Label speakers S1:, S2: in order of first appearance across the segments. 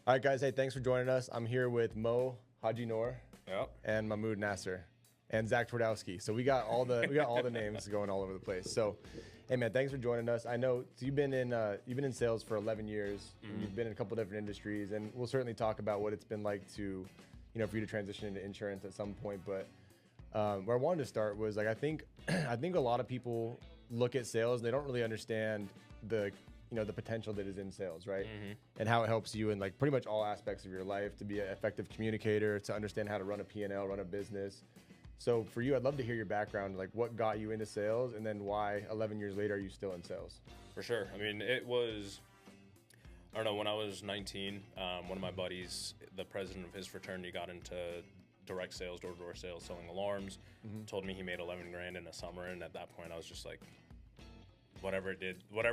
S1: All right, guys. Hey, thanks for joining us. I'm here with Mo Hajinoor
S2: Yep.
S1: and Mahmoud Nasser and Zach Twardowski. So we got all the names going all over the place. So, hey man, thanks for joining us. I know you've been in sales for 11 years. And you've been in a couple different industries, and we'll certainly talk about what it's been like to, for you to transition into insurance at some point. But where I wanted to start was like I think a lot of people look at sales and they don't really understand the potential that is in sales, right? And how it helps you in like pretty much all aspects of your life to be an effective communicator, to understand how to run a P&L, run a business. So for you, I'd love to hear your background, like what got you into sales, and then why 11 years later are you still in sales?
S2: For sure. I mean, it was, I don't know, when I was 19, one of my buddies, the president of his fraternity, got into direct sales, door-to-door sales, selling alarms, told me he made 11 grand in a summer. And at that point I was just like, whatever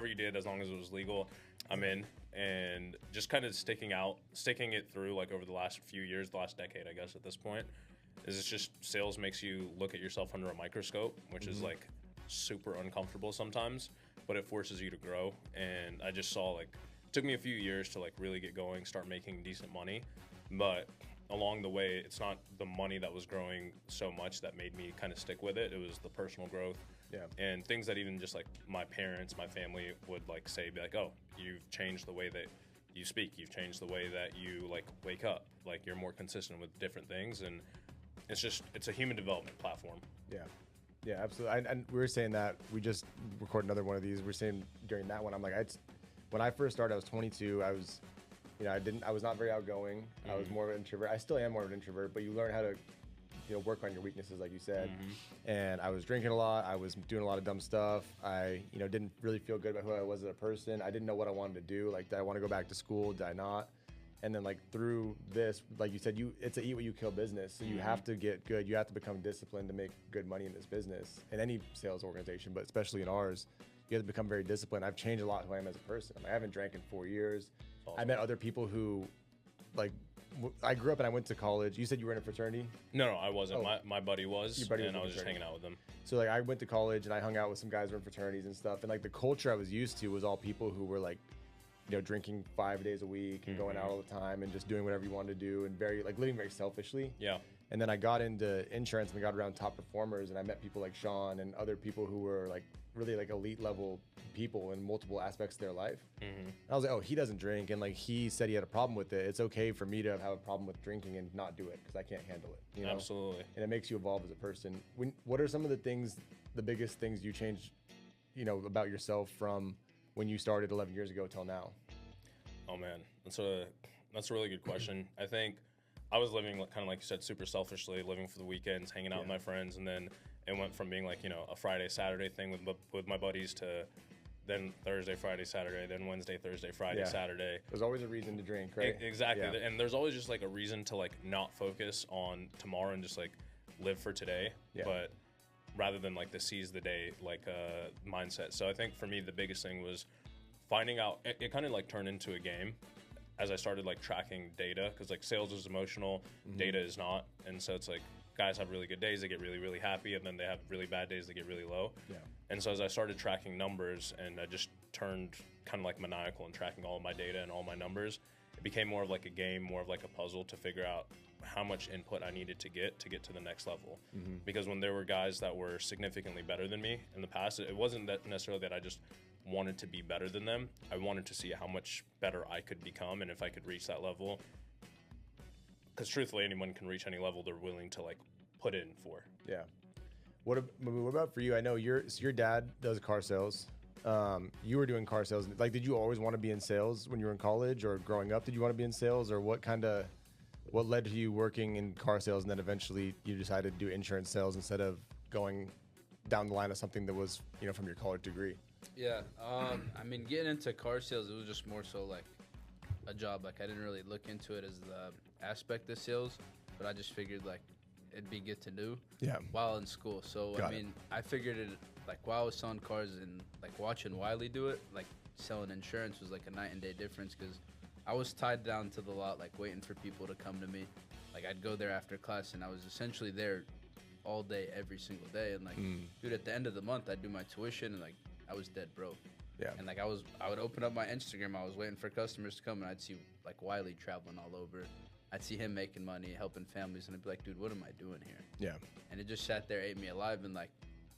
S2: you did, as long as it was legal, I'm in. And just kind of sticking it through like over the last few years, the last decade, I guess at this point, is it's just sales makes you look at yourself under a microscope, which is like super uncomfortable sometimes, but it forces you to grow. And I just saw like, it took me a few years to like really get going, start making decent money. But along the way, it's not the money that was growing so much that made me kind of stick with it. It was the personal growth.
S1: Yeah.
S2: And things that even just like my parents, my family would like say, be like, oh, you've changed the way that you speak. You've changed the way that you like wake up. Like you're more consistent with different things. And it's a human development platform.
S1: Yeah. Yeah, absolutely. And we were saying that we just recorded another one of these. We're saying during that one, I'm like, when I first started, I was 22. I was, I was not very outgoing. I was more of an introvert. I still am more of an introvert, but you learn how to, work on your weaknesses, like you said. And I was drinking a lot. I was doing a lot of dumb stuff. I, didn't really feel good about who I was as a person. I didn't know what I wanted to do. Like, did I want to go back to school? Did I not? And then like through this, like you said, it's a eat what you kill business. So you have to get good. You have to become disciplined to make good money in this business, in any sales organization, but especially in ours. You have to become very disciplined. I've changed a lot who I am as a person. I haven't drank in 4 years.
S2: Awesome.
S1: I met other people who, like, I grew up and I went to college. You said you were in a fraternity?
S2: No, I wasn't.
S1: Oh.
S2: My buddy was,
S1: Your buddy was
S2: and
S1: in
S2: I was just
S1: fraternity.
S2: hanging out with him.
S1: So like I went to college and I hung out with some guys who were in fraternities and stuff. And like the culture I was used to was all people who were like, drinking 5 days a week and going out all the time and just doing whatever you wanted to do and living very selfishly.
S2: Yeah.
S1: And then I got into insurance and got around top performers, and I met people like Sean and other people who were like really like elite level people in multiple aspects of their life. And I was like, oh, he doesn't drink, and like he said he had a problem with it. It's okay for me to have a problem with drinking and not do it because I can't handle it.
S2: Absolutely.
S1: And it makes you evolve as a person. What are some of the biggest things you changed, about yourself from when you started 11 years ago till now?
S2: Oh man, that's a really good question. I think I was living kind of like you said, super selfishly, living for the weekends, hanging out with my friends, and then it went from being like a Friday Saturday thing with my buddies to then Thursday Friday Saturday, then Wednesday Thursday Friday Saturday.
S1: There's always a reason to drink, right?
S2: Exactly,
S1: Yeah.
S2: and there's always just like a reason to like not focus on tomorrow and just like live for today, but rather than like the seize the day like mindset. So I think for me the biggest thing was finding out. It kind of like turned into a game as I started like tracking data, because like sales is emotional, data is not. And so it's like guys have really good days, they get really, really happy, and then they have really bad days, they get really low.
S1: Yeah.
S2: And so as I started tracking numbers and I just turned kind of like maniacal in tracking all of my data and all my numbers, it became more of like a game, more of like a puzzle to figure out how much input I needed to get to the next level. Because when there were guys that were significantly better than me in the past, it wasn't that necessarily that I just wanted to be better than them. I wanted to see how much better I could become and if I could reach that level. Because truthfully, anyone can reach any level they're willing to like put in for.
S1: Yeah. What about for you? I know your dad does car sales. You were doing car sales. Like, did you always want to be in sales when you were in college or growing up? Did you want to be in sales, or what led to you working in car sales and then eventually you decided to do insurance sales instead of going down the line of something that was, from your college degree?
S3: Yeah, I mean, getting into car sales, it was just more so like a job. Like, I didn't really look into it as the aspect of sales, but I just figured like it'd be good to do while in school. So I figured it like while I was selling cars and like watching Wiley do it, like selling insurance was like a night and day difference, because I was tied down to the lot, like waiting for people to come to me. Like, I'd go there after class and I was essentially there all day, every single day. And like, dude, at the end of the month, I'd do my tuition and like I was dead broke.
S1: Yeah.
S3: And like I would open up my Instagram. I was waiting for customers to come, and I'd see like Wiley traveling all over. I'd see him making money, helping families, and I'd be like, dude, what am I doing here?
S1: Yeah.
S3: And it just sat there, ate me alive, and like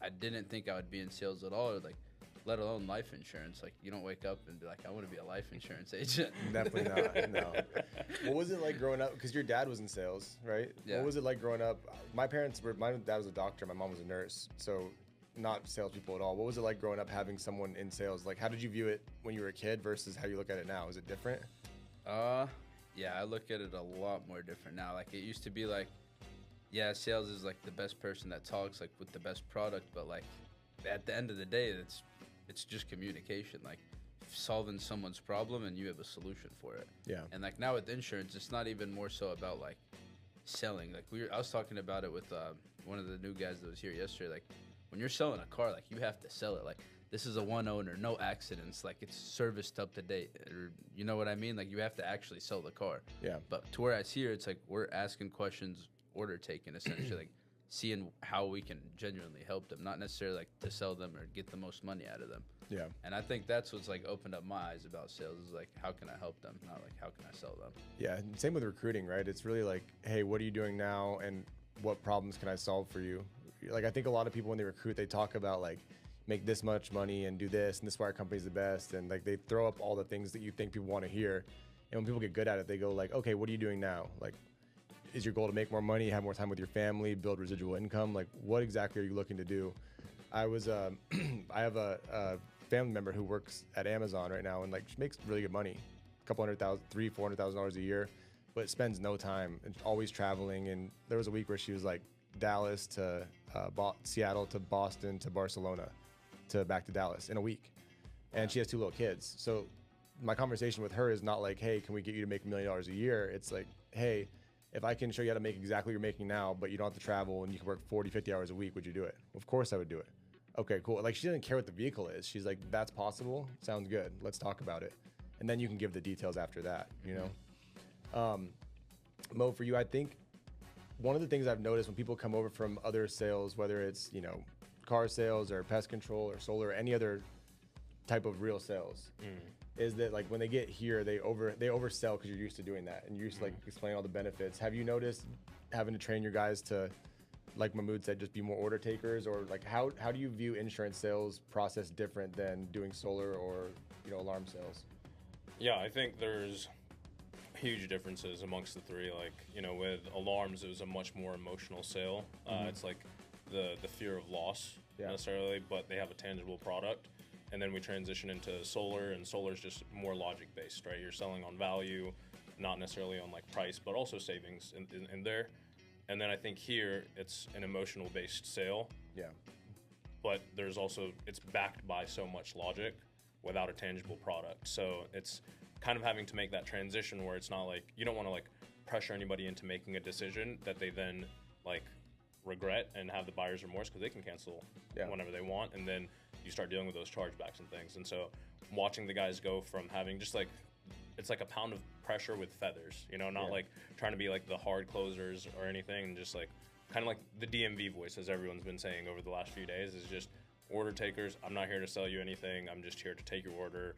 S3: I didn't think I would be in sales at all, or like let alone life insurance. Like you don't wake up and be like, I want to be a life insurance agent.
S1: Definitely not. No. What was it like growing up? Because your dad was in sales, right?
S3: Yeah.
S1: What was it like growing up? My dad was a doctor. My mom was a nurse. So not salespeople at all. What was it like growing up having someone in sales? Like, how did you view it when you were a kid versus how you look at it now? Is it different?
S3: Yeah, I look at it a lot more different now. Like it used to be like, yeah, sales is like the best person that talks like with the best product, but like at the end of the day, it's just communication, like solving someone's problem and you have a solution for it.
S1: Yeah.
S3: And like now with insurance, it's not even more so about like selling. Like I was talking about it with one of the new guys that was here yesterday. Like when you're selling a car, like you have to sell it. Like this is a one owner, no accidents. Like it's serviced up to date, or you know what I mean? Like you have to actually sell the car.
S1: Yeah.
S3: But to whereas here, it's like we're asking questions, order taking essentially, like seeing how we can genuinely help them, not necessarily like to sell them or get the most money out of them.
S1: Yeah.
S3: And I think that's what's like opened up my eyes about sales is like, how can I help them? Not like, how can I sell them?
S1: Yeah. Same with recruiting, right? It's really like, hey, what are you doing now? And what problems can I solve for you? Like, I think a lot of people when they recruit, they talk about like, make this much money and do this, and this is why our company's the best. And like, they throw up all the things that you think people want to hear. And when people get good at it, they go like, okay, what are you doing now? Like, is your goal to make more money, have more time with your family, build residual income? Like, what exactly are you looking to do? I have a family member who works at Amazon right now, and like she makes really good money, $300,000-$400,000 a year, but spends no time and always traveling. And there was a week where she was like Dallas to Seattle to Boston to Barcelona to back to Dallas in a week. And she has 2 little kids. So my conversation with her is not like, hey, can we get you to make $1 million a year? It's like, hey, if I can show you how to make exactly what you're making now, but you don't have to travel and you can work 40, 50 hours a week, would you do it? Of course I would do it. Okay, cool. Like she doesn't care what the vehicle is. She's like, that's possible. Sounds good. Let's talk about it. And then you can give the details after that, you know? Mo, for you, I think one of the things I've noticed when people come over from other sales, whether it's, you know, car sales or pest control or solar or any other type of real sales, is that like when they get here, they oversell because you're used to doing that and you're used to like explaining all the benefits. Have you noticed having to train your guys to, like Mahmoud said, just be more order takers, or like how do you view insurance sales process different than doing solar or, you know, alarm sales?
S2: Yeah, I think there's huge differences amongst the three. Like, you know, with alarms, it was a much more emotional sale. It's like the fear of loss necessarily, but they have a tangible product. And then we transition into solar, and solar is just more logic based, right? You're selling on value, not necessarily on like price, but also savings in there. And then I think here it's an emotional based sale.
S1: Yeah.
S2: But there's also, it's backed by so much logic without a tangible product. So it's kind of having to make that transition where it's not like, you don't want to like pressure anybody into making a decision that they then like regret and have the buyer's remorse, because they can cancel whenever they want. And then you start dealing with those chargebacks and things. And so watching the guys go from having just like, it's like a pound of pressure with feathers, you know, not like trying to be like the hard closers or anything, and just like kind of like the DMV voice, as everyone's been saying over the last few days, is just order takers. I'm not here to sell you anything. I'm just here to take your order.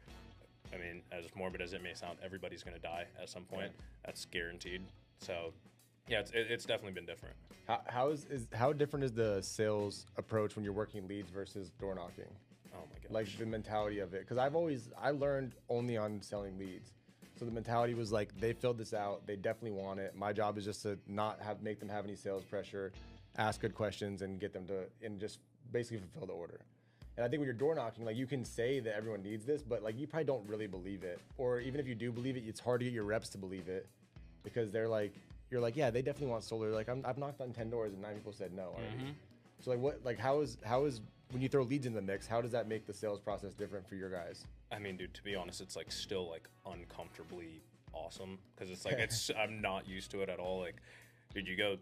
S2: I mean, as morbid as it may sound, everybody's going to die at some point. That's guaranteed. So yeah, it's definitely been different.
S1: How different is the sales approach when you're working leads versus door knocking?
S2: Oh my gosh.
S1: Like the mentality of it, because I learned only on selling leads. So the mentality was like, they filled this out, they definitely want it. My job is just to not make them have any sales pressure, ask good questions, and get them to, and just basically fulfill the order. And I think when you're door knocking, like you can say that everyone needs this, but like you probably don't really believe it. Or even if you do believe it, it's hard to get your reps to believe it, because they're like, you're like, yeah, they definitely want solar. Like I've knocked on 10 doors and 9 people said no already. So like how is when you throw leads in the mix, how does that make the sales process different for your guys?
S2: I mean, dude, to be honest, it's like still like uncomfortably awesome, because it's like I'm not used to it at all. Like, dude, you go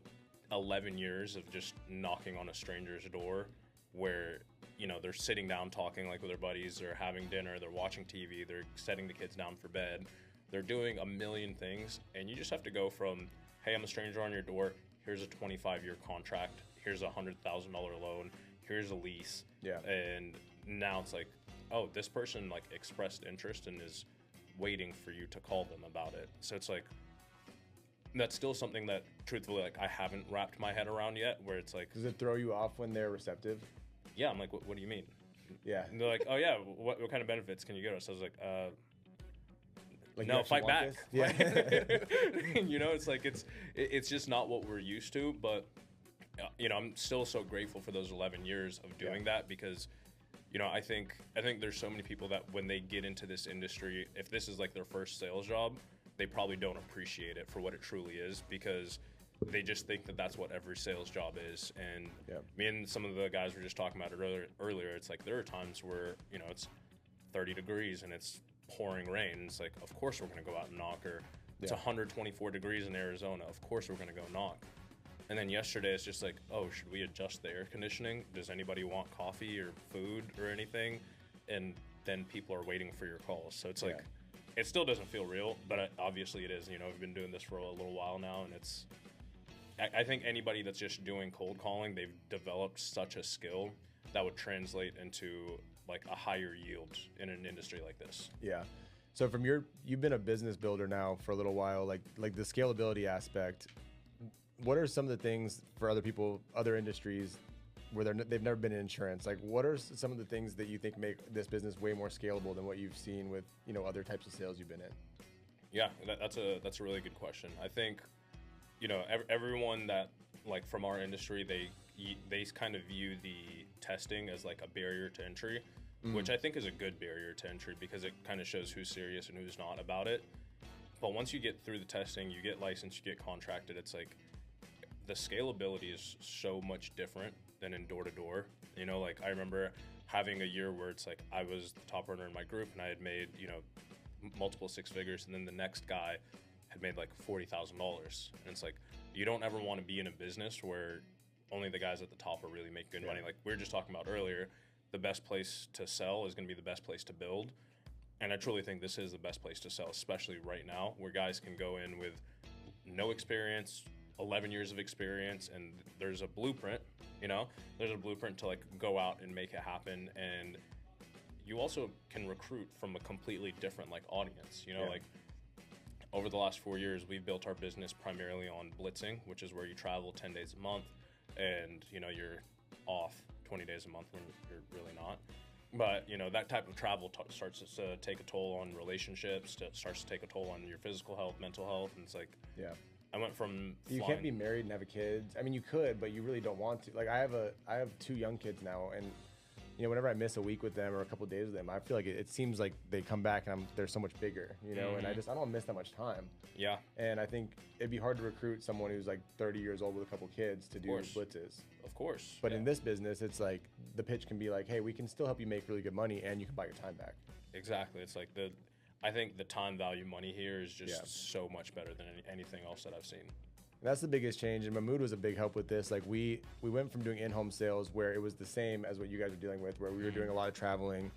S2: 11 years of just knocking on a stranger's door where, you know, they're sitting down talking like with their buddies, they're having dinner, they're watching TV, they're setting the kids down for bed, they're doing a million things, and you just have to go from, hey, I'm a stranger on your door, here's a 25-year contract, here's a $100,000 loan, here's a lease.
S1: Yeah.
S2: And now it's like, oh, this person like expressed interest and is waiting for you to call them about it. So it's like, that's still something that truthfully, like, I haven't wrapped my head around yet, where it's like,
S1: does it throw you off when they're receptive?
S2: Yeah, I'm like, what do you mean?
S1: Yeah.
S2: And they're like, oh yeah, what kind of benefits can you get us? I was like,
S1: no,
S2: fight back.
S1: Yeah.
S2: You know, it's like, it's just not what we're used to, but you know, I'm still so grateful for those 11 years of doing that, because you know, I think there's so many people that when they get into this industry, if this is like their first sales job, they probably don't appreciate it for what it truly is, because they just think that that's what every sales job is. And me and some of the guys were just talking about it earlier. It's like, there are times where, you know, it's 30 degrees and it's pouring rain. It's like, of course we're going to go out and knock. Or it's 124 degrees in Arizona. Of course we're going to go knock. And then yesterday it's just like, oh, should we adjust the air conditioning? Does anybody want coffee or food or anything? And then people are waiting for your calls. So it's like, it still doesn't feel real, but obviously it is. You know, we've been doing this for a little while now, and it's, I think anybody that's just doing cold calling, they've developed such a skill that would translate into like a higher yield in an industry like this.
S1: Yeah. So from you've been a business builder now for a little while, like the scalability aspect, what are some of the things for other people, other industries where they've never been in insurance? Like, what are some of the things that you think make this business way more scalable than what you've seen with, you know, other types of sales you've been in?
S2: Yeah, that's a really good question. I think, you know, everyone that, like, from our industry, they kind of view the testing as like a barrier to entry, which I think is a good barrier to entry, because it kind of shows who's serious and who's not about it. But once you get through the testing, you get licensed, you get contracted, it's like the scalability is so much different than in door-to-door. You know, like, I remember having a year where it's like I was the top earner in my group and I had made, you know, multiple six figures, and then the next guy had made like $40,000. And it's like, you don't ever want to be in a business where only the guys at the top are really making good money. Like we were just talking about earlier, the best place to sell is going to be the best place to build. And I truly think this is the best place to sell, especially right now, where guys can go in with no experience, 11 years of experience, and there's a blueprint, you know, there's a blueprint to like go out and make it happen. And you also can recruit from a completely different like audience, you know, like over the last 4 years, we've built our business primarily on blitzing, which is where you travel 10 days a month and, you know, you're off 20 days a month when you're really not. But, you know, that type of travel starts to take a toll on relationships, starts to take a toll on your physical health, mental health. And it's like, I went from
S1: you can't be married and have kids. I mean, you could, but you really don't want to. Like, I have 2 young kids now, and you know, whenever I miss a week with them or a couple of days with them, I feel like it seems like they come back and they're so much bigger, you know, and I don't miss that much time.
S2: Yeah.
S1: And I think it'd be hard to recruit someone who's like 30 years old with a couple kids to do blitzes.
S2: Of course.
S1: But in this business, it's like the pitch can be like, hey, we can still help you make really good money and you can buy your time back.
S2: Exactly. It's like I think the time value money here is just so much better than anything else that I've seen.
S1: That's the biggest change, and Mahmoud was a big help with this. Like we went from doing in-home sales where it was the same as what you guys are dealing with, where we were doing a lot of traveling,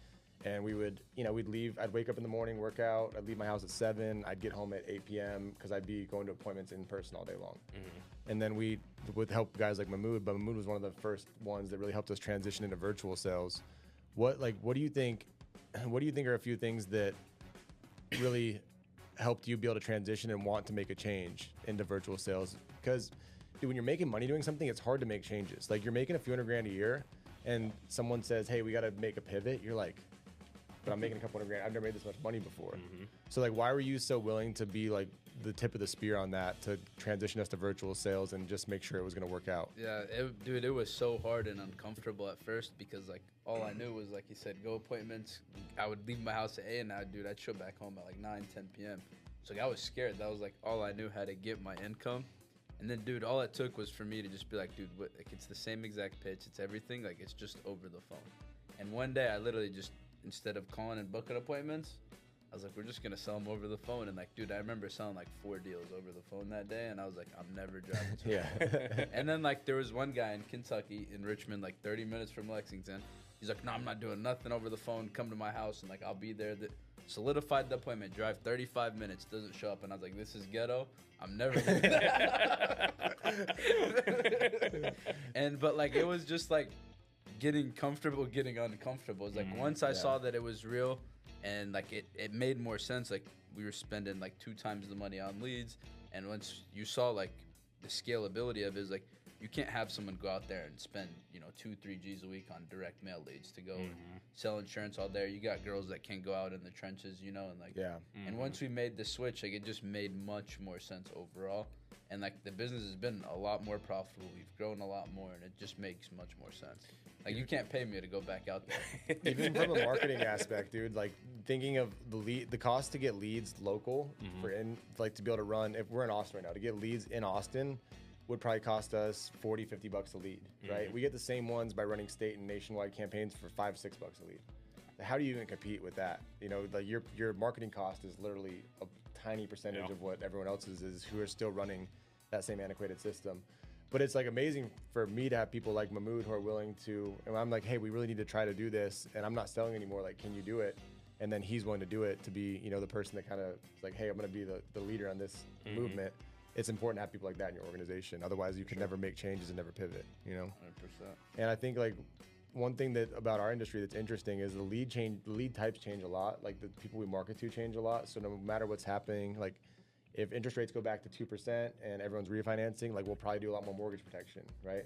S1: and we would, you know, we'd leave. I'd wake up in the morning, work out. I'd leave my house at 7. I'd get home at 8 p.m. because I'd be going to appointments in person all day long. And then we would help guys like Mahmoud, but Mahmoud was one of the first ones that really helped us transition into virtual sales. What do you think? What do you think are a few things that really helped you be able to transition and want to make a change into virtual sales? Because dude, when you're making money doing something, it's hard to make changes. Like, you're making a few $100,000 a year and someone says, hey, we got to make a pivot. You're like, but I'm making a couple $100,000. I've never made this much money before. So like, why were you so willing to be like the tip of the spear on that, to transition us to virtual sales and just make sure it was going to work out?
S3: Yeah, dude, it was so hard and uncomfortable at first, because like all I knew was, like you said, go appointments. I would leave my house at 8 and I'd show back home at like 9, 10 p.m. So like, I was scared. That was like all I knew how to get my income. And then, dude, all it took was for me to just be like, dude, like, it's the same exact pitch. It's everything. Like, it's just over the phone. And one day I literally just, instead of calling and booking appointments, I was like, we're just going to sell them over the phone. And like, dude, I remember selling like 4 deals over the phone that day. And I was like, I'm never driving to And then like, there was one guy in Kentucky, in Richmond, like 30 minutes from Lexington. He's like, no, I'm not doing nothing over the phone. Come to my house and like, I'll be there. Solidified the appointment, drive 35 minutes, doesn't show up. And I was like, this is ghetto. I'm never gonna do that. But like, it was just like getting comfortable, getting uncomfortable. It's like once I saw that it was real, and like it made more sense. Like we were spending like 2 times the money on leads, and once you saw like the scalability of it, is like you can't have someone go out there and spend 2-3 G's a week on direct mail leads to go and sell insurance all day. You got girls that can't go out in the trenches, and like And once we made the switch, like it just made much more sense overall. And like the business has been a lot more profitable. We've grown a lot more, and it just makes much more sense. Like you can't pay me to go back out there.
S1: Even from a marketing aspect, dude. Like thinking of the cost to get leads local to be able to run. If we're in Austin right now, to get leads in Austin would probably cost us $40-50 a lead, right? We get the same ones by running state and nationwide campaigns for $5-6 a lead. How do you even compete with that? Like your marketing cost is literally a tiny percentage of what everyone else's is who are still running that same antiquated system. But it's like amazing for me to have people like Mahmoud who are willing to, and I'm like, hey, we really need to try to do this, and I'm not selling anymore. Like, can you do it? And then he's willing to do it to be, the person that kind of is like, hey, I'm going to be the leader on this movement. It's important to have people like that in your organization. Otherwise, you can never make changes and never pivot, 100%. And I think like one thing that about our industry that's interesting is the lead types change a lot. Like the people we market to change a lot. So no matter what's happening, like if interest rates go back to 2% and everyone's refinancing, like we'll probably do a lot more mortgage protection, right?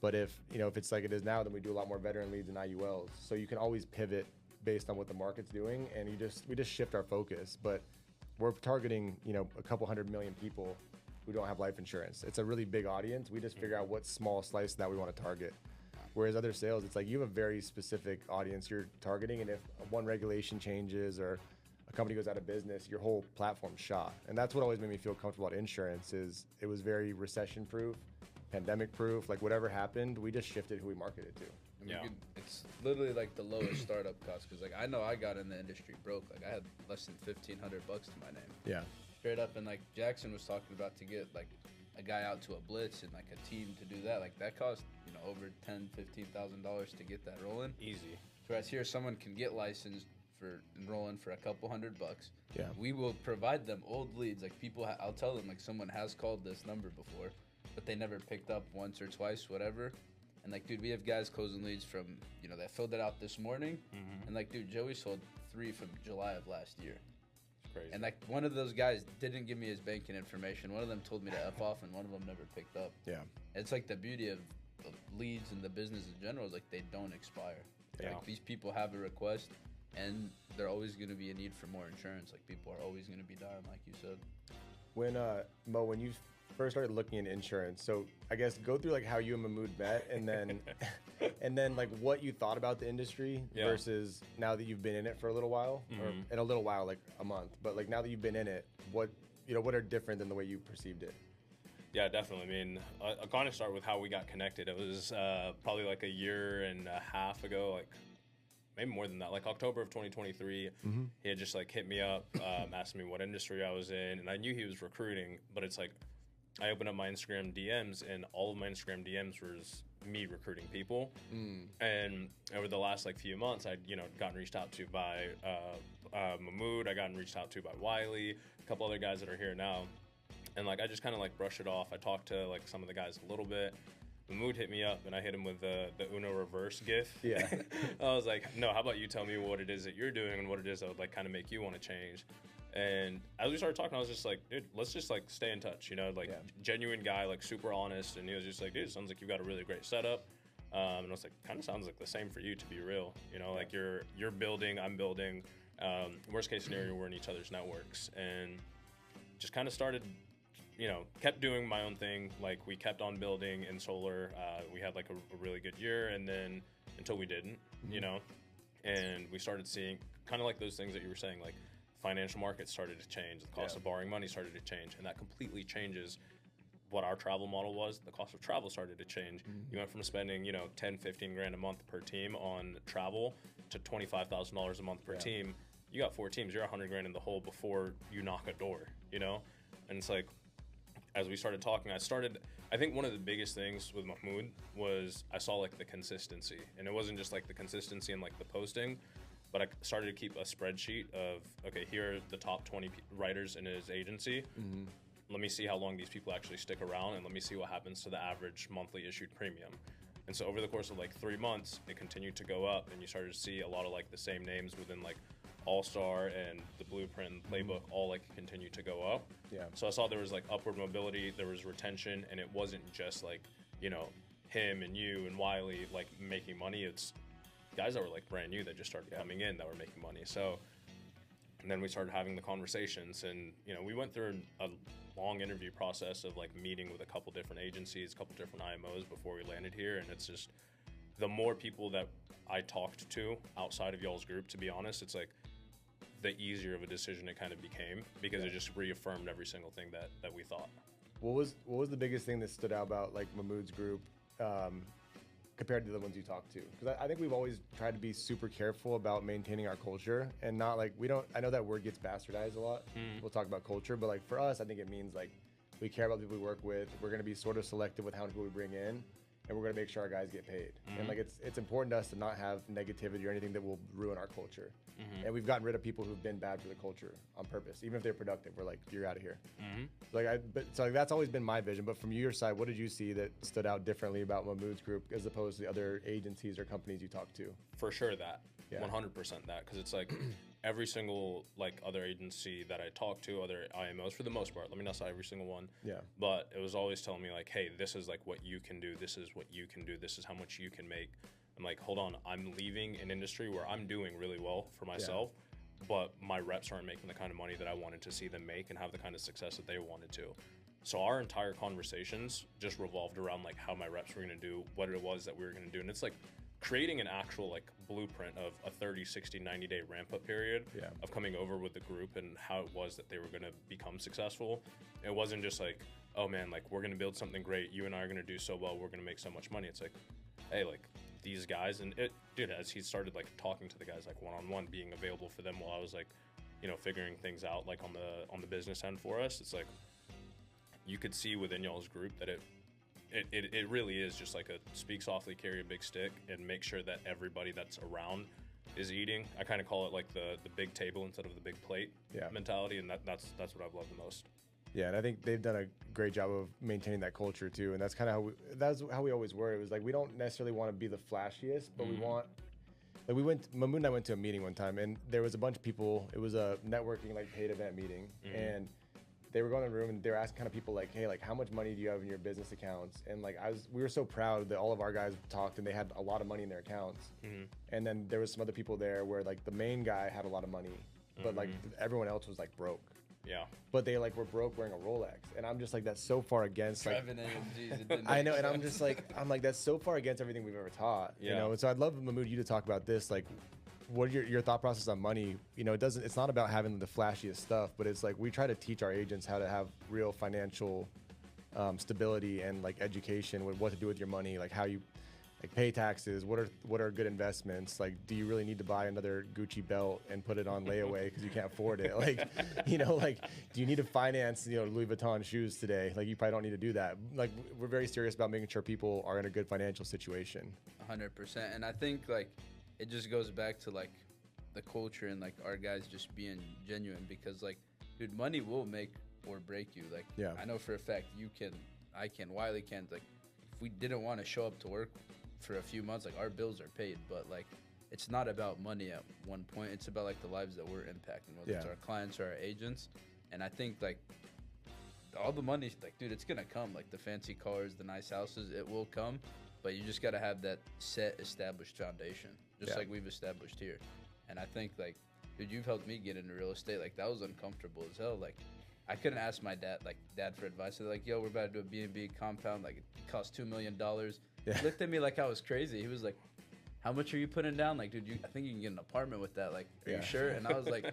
S1: But if it's like it is now, then we do a lot more veteran leads and IULs. So you can always pivot based on what the market's doing, and we just shift our focus. But we're targeting a couple 100 million people who don't have life insurance. It's a really big audience. We just figure out what small slice that we want to target. Whereas other sales, it's like you have a very specific audience you're targeting, and if one regulation changes or a company goes out of business, your whole platform's shot. And that's what always made me feel comfortable about insurance is it was very recession-proof, pandemic-proof. Like whatever happened, we just shifted who we marketed to.
S3: It's literally like the lowest startup cost because like I know I got in the industry broke. Like I had less than $1,500 to my name.
S1: Yeah.
S3: Straight up, and like Jackson was talking about to get like a guy out to a blitz and like a team to do that, like that cost over $10,000-$15,000 to get that rolling.
S2: Easy.
S3: Whereas here, someone can get licensed for enrolling for a couple $100.
S1: Yeah.
S3: We will provide them old leads. Like people, I'll tell them like someone has called this number before, but they never picked up once or twice, whatever. And like, dude, we have guys closing leads from that filled it out this morning, and like, dude, Joey sold 3 from July of last year.
S2: Crazy.
S3: And like one of those guys didn't give me his banking information. One of them told me to F off, and one of them never picked up.
S1: Yeah.
S3: It's like the beauty of leads and the business in general is like they don't expire.
S2: Yeah.
S3: Like these people have a request, and they're always going to be a need for more insurance. Like people are always going to be dying, like you said.
S1: When Mo, when you first started looking into insurance, so I guess go through like how you and Mahmoud met, and then and then like what you thought about the industry versus now that you've been in it for a little while, or in a little while, like a month. But like now that you've been in it, what are different than the way you perceived it?
S2: Yeah, definitely. I mean, I'll kind of start with how we got connected. It was probably like a year and a half ago, like maybe more than that, like October of 2023. He had just like hit me up, asked me what industry I was in, and I knew he was recruiting, but it's like I opened up my Instagram DMs, and all of my Instagram DMs was me recruiting people. And over the last like few months, I'd gotten reached out to by Mahmoud. I gotten reached out to by Wiley, a couple other guys that are here now. And like I just kind of like brush it off. I talked to like some of the guys a little bit. Mahmoud hit me up, and I hit him with the Uno reverse gif.
S1: Yeah.
S2: I was like, no, how about you tell me what it is that you're doing and what it is that would like kind of make you want to change. And as we started talking, I was just like, dude, let's just like stay in touch, genuine guy, like super honest. And he was just like, dude, it sounds like you've got a really great setup. And I was like, kind of sounds like the same for you, to be real. Like you're building, I'm building. Worst case scenario, we're in each other's networks, and just kind of started, kept doing my own thing. Like we kept on building in solar. We had like a really good year, and then until we didn't, and we started seeing kind of like those things that you were saying, like financial markets started to change, the cost of borrowing money started to change, and that completely changes what our travel model was. The cost of travel started to change. You went from spending, 10, 15 grand a month per team on travel to $25,000 a month per team. You got 4 teams, you're 100 grand in the hole before you knock a door, And it's like, as we started talking, I think one of the biggest things with Mahmoud was I saw like the consistency, and it wasn't just like the consistency in like the posting, but I started to keep a spreadsheet of, okay, here are the top 20 writers in his agency. Let me see how long these people actually stick around, and let me see what happens to the average monthly issued premium. And so over the course of like 3 months, it continued to go up, and you started to see a lot of like the same names within like All-Star and the Blueprint and Playbook all like continue to go up.
S1: Yeah.
S2: So I saw there was like upward mobility, there was retention, and it wasn't just like, you know, him and you and Wiley like making money. It's guys that were like brand new that just started coming in that were making money. So, and then we started having the conversations, and you know, we went through a long interview process of like meeting with a couple different agencies, a couple different IMOs before we landed here. And it's just the more people that I talked to outside of y'all's group, to be honest, it's like the easier of a decision it kind of became, because it just reaffirmed every single thing that we thought.
S1: What was the biggest thing that stood out about like Mahmoud's group compared to the ones you talked to? Because I think we've always tried to be super careful about maintaining our culture and not like, I know that word gets bastardized a lot. We'll talk about culture, but like for us, I think it means like we care about the people we work with. We're going to be sort of selective with how many people we bring in, and we're going to make sure our guys get paid. And like it's important to us to not have negativity or anything that will ruin our culture. And we've gotten rid of people who've been bad for the culture on purpose, even if they're productive. We're like, you're out of here. So like that's always been my vision. But from your side, what did you see that stood out differently about Mahmoud's group as opposed to the other agencies or companies you talked to?
S2: For sure, that 100% that, because it's like every single like other agency that I talked to, other IMOs for the most part. Let me not say every single one.
S1: Yeah.
S2: But it was always telling me like, hey, this is like what you can do. This is what you can do. This is how much you can make. I'm like, hold on, I'm leaving an industry where I'm doing really well for myself, but my reps aren't making the kind of money that I wanted to see them make and have the kind of success that they wanted to. So our entire conversations just revolved around like how my reps were going to do, what it was that we were going to do. And it's like creating an actual like blueprint of a 30, 60, 90-day ramp-up period of coming over with the group and how it was that they were going to become successful. It wasn't just like, oh man, like we're going to build something great. You and I are going to do so well. We're going to make so much money. It's like, hey, like these guys, and it, dude, as he started like talking to the guys like one-on-one, being available for them while I was like, you know, figuring things out like on the business end for us, it's like you could see within y'all's group that it really is just like a speak softly, carry a big stick, and make sure that everybody that's around is eating. I kind of call it like the big table instead of the big plate mentality, and that's what I've loved the most.
S1: Yeah, and I think they've done a great job of maintaining that culture too, and that's kind of how we always were. It was like we don't necessarily want to be the flashiest, but we want. Like Mahmoud and I went to a meeting one time, and there was a bunch of people. It was a networking like paid event meeting, and they were going in the room and they were asking kind of people like, hey, like how much money do you have in your business accounts? And like we were so proud that all of our guys talked and they had a lot of money in their accounts. And then there was some other people there where like the main guy had a lot of money, but like everyone else was like broke. Yeah. But they like were broke wearing a Rolex, and I'm just like, that's so far against like. I know, and I'm just like, that's so far against everything we've ever taught. You know, and so I'd love Mahmoud you to talk about this, like. What are your thought process on money? You know, it's not about having the flashiest stuff, but it's like we try to teach our agents how to have real financial stability and like education with what to do with your money, like how you like pay taxes, what are good investments, like do you really need to buy another Gucci belt and put it on layaway because you can't afford it, like, you know, like do you need to finance, you know, Louis Vuitton shoes today? Like you probably don't need to do that. Like we're very serious about making sure people are in a good financial situation.
S3: 100%. And I think like it just goes back to like the culture and like our guys just being genuine, because like, dude, money will make or break you. Like, I know for a fact you can, I can, Wiley can. Like, if we didn't want to show up to work for a few months, like our bills are paid, but like it's not about money at one point. It's about like the lives that we're impacting, whether it's our clients or our agents. And I think like all the money, like, dude, it's gonna come. Like the fancy cars, the nice houses, it will come. But you just gotta have that set, established foundation, just like we've established here. And I think like, dude, you've helped me get into real estate. Like that was uncomfortable as hell. Like I couldn't ask my dad for advice. They're like, yo, we're about to do a B&B compound. Like it costs $2 million. He looked at me like I was crazy. He was like, how much are you putting down? Like, dude, I think you can get an apartment with that. Like, are you sure? And I was like,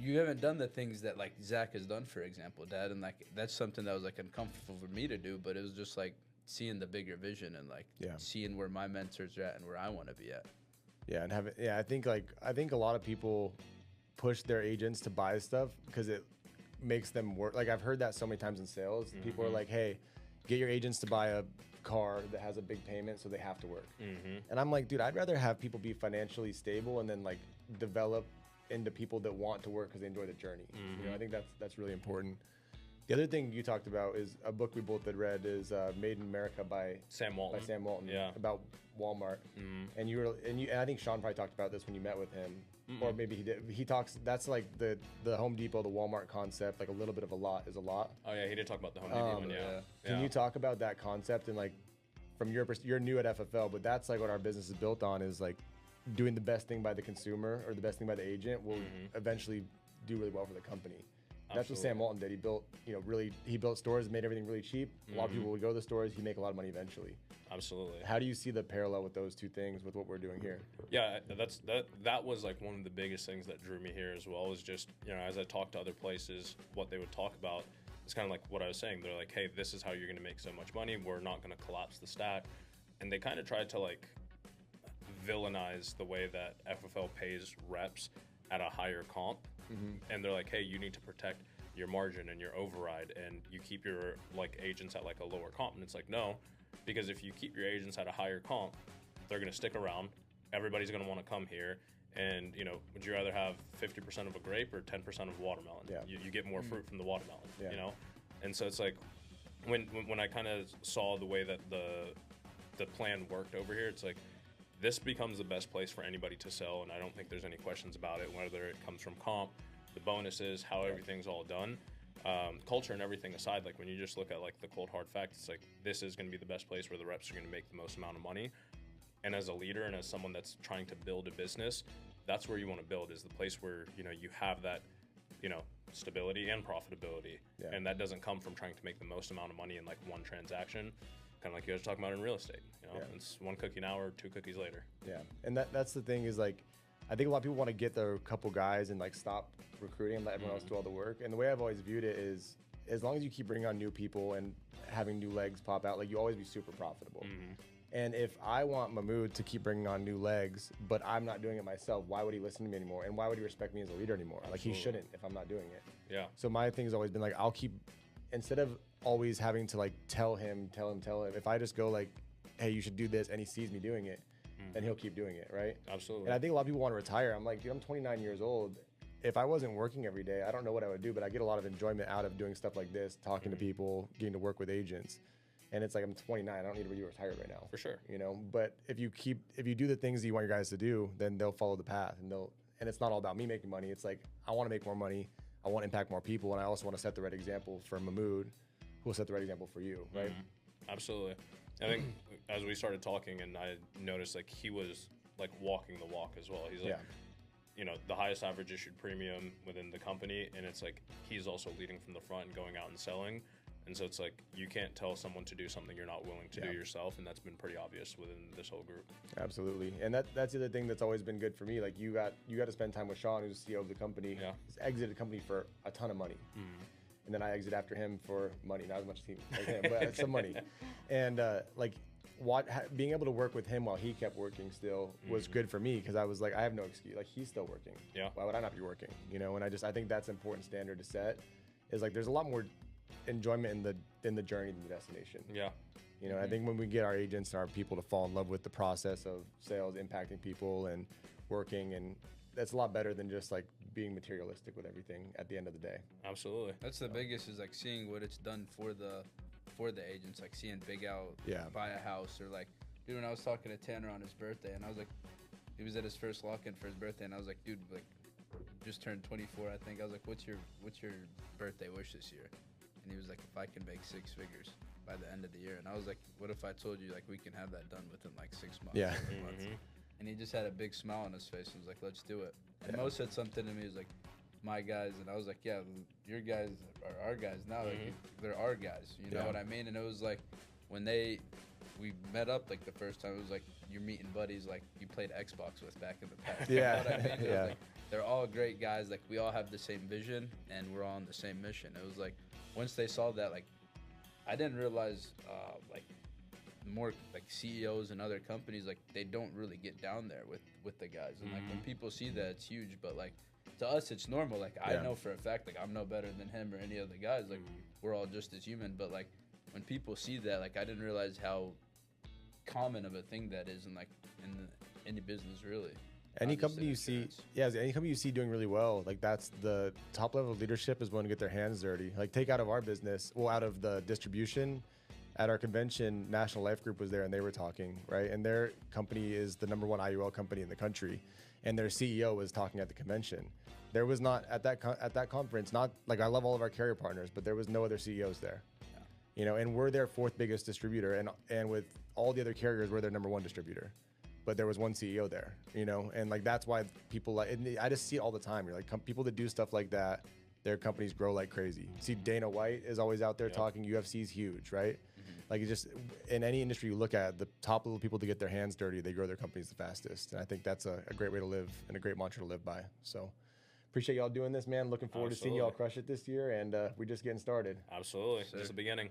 S3: you haven't done the things that like Zach has done, for example, Dad. And like, that's something that was like uncomfortable for me to do, but it was just like seeing the bigger vision and like seeing where my mentors are at and where I want to be at.
S1: Yeah. And I think a lot of people push their agents to buy stuff because it makes them work. Like I've heard that so many times in sales. People are like, hey, get your agents to buy a car that has a big payment so they have to work. And I'm like, dude, I'd rather have people be financially stable and then like develop into people that want to work because they enjoy the journey. You know, I think that's really important. The other thing you talked about is a book we both had read is Made in America by
S2: Sam Walton. Yeah.
S1: About Walmart. And I think Sean probably talked about this when you met with him, or maybe he did. He talks. That's like the Home Depot, the Walmart concept. Like a little bit of a lot is a lot.
S2: Oh yeah, he did talk about the Home Depot one. Yeah.
S1: Can you talk about that concept and like from your you're new at FFL, but that's like what our business is built on is like doing the best thing by the consumer or the best thing by the agent will eventually do really well for the company. That's what Sam Walton did. He built, he built stores, made everything really cheap. A lot of people would go to the stores. He'd make a lot of money eventually.
S2: Absolutely.
S1: How do you see the parallel with those two things with what we're doing here?
S2: Yeah, that was like one of the biggest things that drew me here as well. Is just as I talked to other places, what they would talk about is kind of like what I was saying. They're like, hey, this is how you're going to make so much money. We're not going to collapse the stack, and they kind of tried to like villainize the way that FFL pays reps at a higher comp. And they're like, hey, you need to protect your margin and your override, and you keep your like agents at like a lower comp. And it's like, no, because if you keep your agents at a higher comp, they're going to stick around. Everybody's going to want to come here. And would you rather have 50% of a grape or 10% of watermelon?
S1: Yeah.
S2: You get more fruit from the watermelon. And so it's like when I kind of saw the way that the plan worked over here, it's like this becomes the best place for anybody to sell, and I don't think there's any questions about it, whether it comes from comp, the bonuses, how everything's all done. Culture and everything aside, like when you just look at like the cold hard facts, it's like this is going to be the best place where the reps are going to make the most amount of money. And as a leader and as someone that's trying to build a business, that's where you want to build, is the place where you have that stability and profitability. And that doesn't come from trying to make the most amount of money in like one transaction. Kind of like you guys were talking about in real estate, it's one cookie now or two cookies later.
S1: Yeah, and that's the thing is like, I think a lot of people want to get their couple guys and like stop recruiting and let everyone else do all the work. And the way I've always viewed it is, as long as you keep bringing on new people and having new legs pop out, like you always be super profitable. And if I want Mahmoud to keep bringing on new legs, but I'm not doing it myself, why would he listen to me anymore? And why would he respect me as a leader anymore? Absolutely. Like he shouldn't if I'm not doing it.
S2: Yeah.
S1: So my thing has always been like, I'll keep, instead of always having to like tell him, if I just go like, hey, you should do this, and he sees me doing it, then he'll keep doing it, right?
S2: Absolutely.
S1: And I think a lot of people want to retire. I'm like, dude, I'm 29 years old. If I wasn't working every day, I don't know what I would do, but I get a lot of enjoyment out of doing stuff like this, talking to people, getting to work with agents. And it's like, I'm 29, I don't need to be retired right now.
S2: For sure.
S1: But if you do the things that you want your guys to do, then they'll follow the path, and it's not all about me making money. It's like, I want to make more money, I want to impact more people, and I also want to set the right example for Mahmoud, who will set the right example for you, right?
S2: Absolutely. I think as we started talking, and I noticed like he was like walking the walk as well. He's like, the highest average issued premium within the company, and it's like he's also leading from the front and going out and selling. And so it's like you can't tell someone to do something you're not willing to do yourself, and that's been pretty obvious within this whole group.
S1: Absolutely, and that's the other thing that's always been good for me. Like you got to spend time with Sean, who's the CEO of the company. Yeah, he's exited the company for a ton of money. And then I exit after him for money, not as much as him, but some money. And being able to work with him while he kept working still was good for me, because I was like, I have no excuse. Like he's still working.
S2: Yeah.
S1: Why would I not be working? And I think that's an important standard to set. Is like there's a lot more enjoyment in the journey than the destination.
S2: Yeah.
S1: I think when we get our agents and our people to fall in love with the process of sales, impacting people and working, and that's a lot better than just like being materialistic with everything at the end of the day.
S2: Absolutely.
S3: That's the biggest, is like seeing what it's done for the agents, like seeing Big Al buy a house, or like, dude, when I was talking to Tanner on his birthday, and I was like, he was at his first lock-in for his birthday, and I was like, dude, like, just turned 24, I think. I was like, what's your birthday wish this year? And he was like, if I can make 6 figures by the end of the year. And I was like, what if I told you like we can have that done within like 6 months?
S1: Yeah.
S3: Months? And he just had a big smile on his face and was like, let's do it. And Mo said something to me, he was like, my guys, and I was like, yeah, your guys are our guys now. Like, they're our guys, you know what I mean? And it was like, when we met up like the first time, it was like you're meeting buddies like you played Xbox with back in the past. You know what I mean? It was like, they're all great guys. Like we all have the same vision and we're all on the same mission. It was like, once they saw that, like, I didn't realize, like, more like CEOs and other companies, like, they don't really get down there with the guys. And like when people see that, it's huge. But like to us, it's normal. Like I know for a fact, like I'm no better than him or any other guys. Like we're all just as human. But like when people see that, like I didn't realize how common of a thing that is in like in any business really.
S1: Any company you see, any company you see doing really well, like that's the top level of leadership is willing to get their hands dirty. Like take out of our business, well, out of the distribution, at our convention, National Life Group was there and they were talking, right? And their company is the #1 IUL company in the country, and their CEO was talking at the convention. There was not at that conference, not like I love all of our carrier partners, but there was no other CEOs there. Yeah. You know, and we're their 4th biggest distributor, and with all the other carriers, we're their #1 distributor. But there was one CEO there, you know, and like that's why people like. And I just see it all the time. You're like people that do stuff like that, their companies grow like crazy. You see Dana White is always out there talking. UFC is huge, right? Like it's just in any industry you look at, the top little people to get their hands dirty, they grow their companies the fastest. And I think that's a great way to live and a great mantra to live by. So appreciate y'all doing this, man. Looking forward to seeing y'all crush it this year, and we're just getting started.
S2: Absolutely, just the beginning.